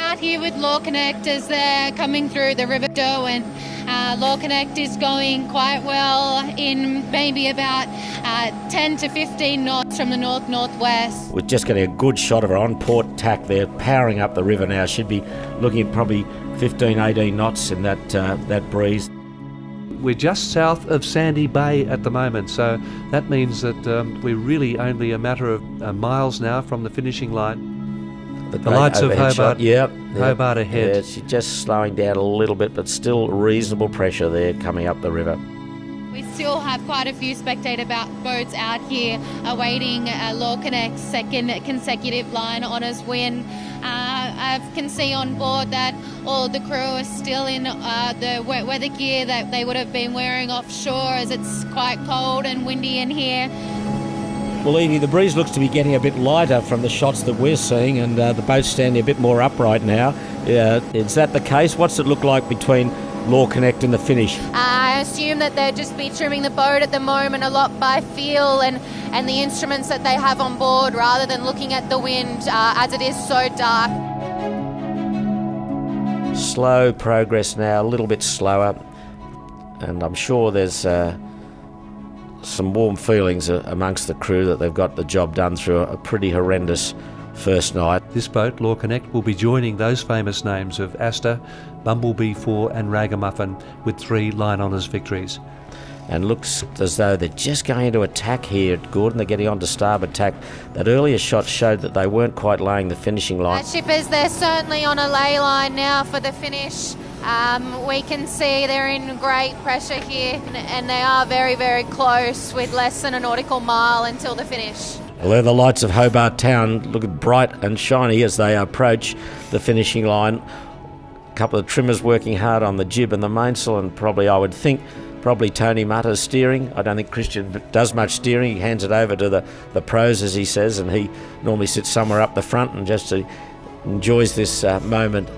out here with LawConnect as they're coming through the River Derwent. LawConnect is going quite well in maybe about 10 to 15 knots from the north-northwest. We're just getting a good shot of her on port tack there, powering up the river now. Should be looking at probably 15, 18 knots in that breeze. We're just south of Sandy Bay at the moment, so that means that we're really only a matter of miles now from the finishing line. The lights of Hobart, Hobart ahead. Yeah, she's just slowing down a little bit, but still reasonable pressure there coming up the river. We still have quite a few spectator boats out here awaiting LawConnect's second consecutive line honours win. I can see on board that all of the crew are still in the wet weather gear that they would have been wearing offshore, as it's quite cold and windy in here. Well, Evie, the breeze looks to be getting a bit lighter from the shots that we're seeing, and the boat's standing a bit more upright now. Is that the case? What's it look like between LawConnect and the finish? I assume that they'll just be trimming the boat at the moment a lot by feel and the instruments that they have on board, rather than looking at the wind as it is so dark. Slow progress now, a little bit slower, and I'm sure there's some warm feelings amongst the crew that they've got the job done through a pretty horrendous first night. This boat, LawConnect, will be joining those famous names of Astor, Bumblebee 4 and Ragamuffin with 3 line honours victories. And looks as though they're just going into attack here at Gordon. They're getting on to starboard tack. That earlier shot showed that they weren't quite laying the finishing line. Shippers, they're certainly on a ley line now for the finish. We can see they're in great pressure here, and they are very, very close, with less than a nautical mile until the finish. Well, there the lights of Hobart Town looking bright and shiny as they approach the finishing line. A couple of trimmers working hard on the jib and the mainsail, and probably Tony Mutter's steering. I don't think Christian does much steering. He hands it over to the pros, as he says, and he normally sits somewhere up the front and just enjoys this moment.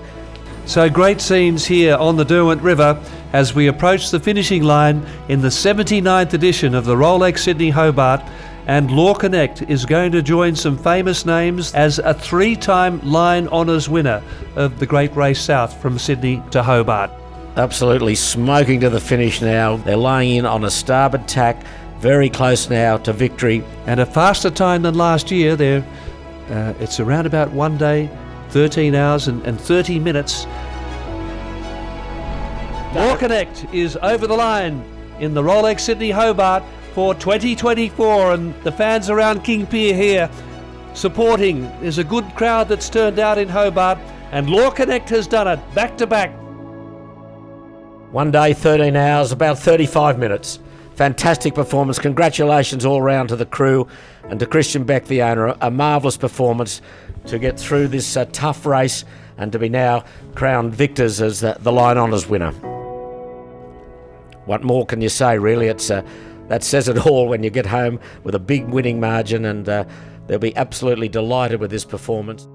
So great scenes here on the Derwent River as we approach the finishing line in the 79th edition of the Rolex Sydney Hobart, and LawConnect is going to join some famous names as a 3-time line honours winner of the Great Race South from Sydney to Hobart. Absolutely smoking to the finish now. They're laying in on a starboard tack, very close now to victory. And a faster time than last year. It's around about 1 day, 13 hours and 30 minutes. LawConnect is over the line in the Rolex Sydney Hobart for 2024, and the fans around King Pier here supporting. There's a good crowd that's turned out in Hobart, and LawConnect has done it back to back. 1 day, 13 hours, about 35 minutes. Fantastic performance. Congratulations all round to the crew and to Christian Beck, the owner. A marvellous performance to get through this tough race and to be now crowned victors as the line honours winner. What more can you say, really? That says it all when you get home with a big winning margin, and they'll be absolutely delighted with this performance.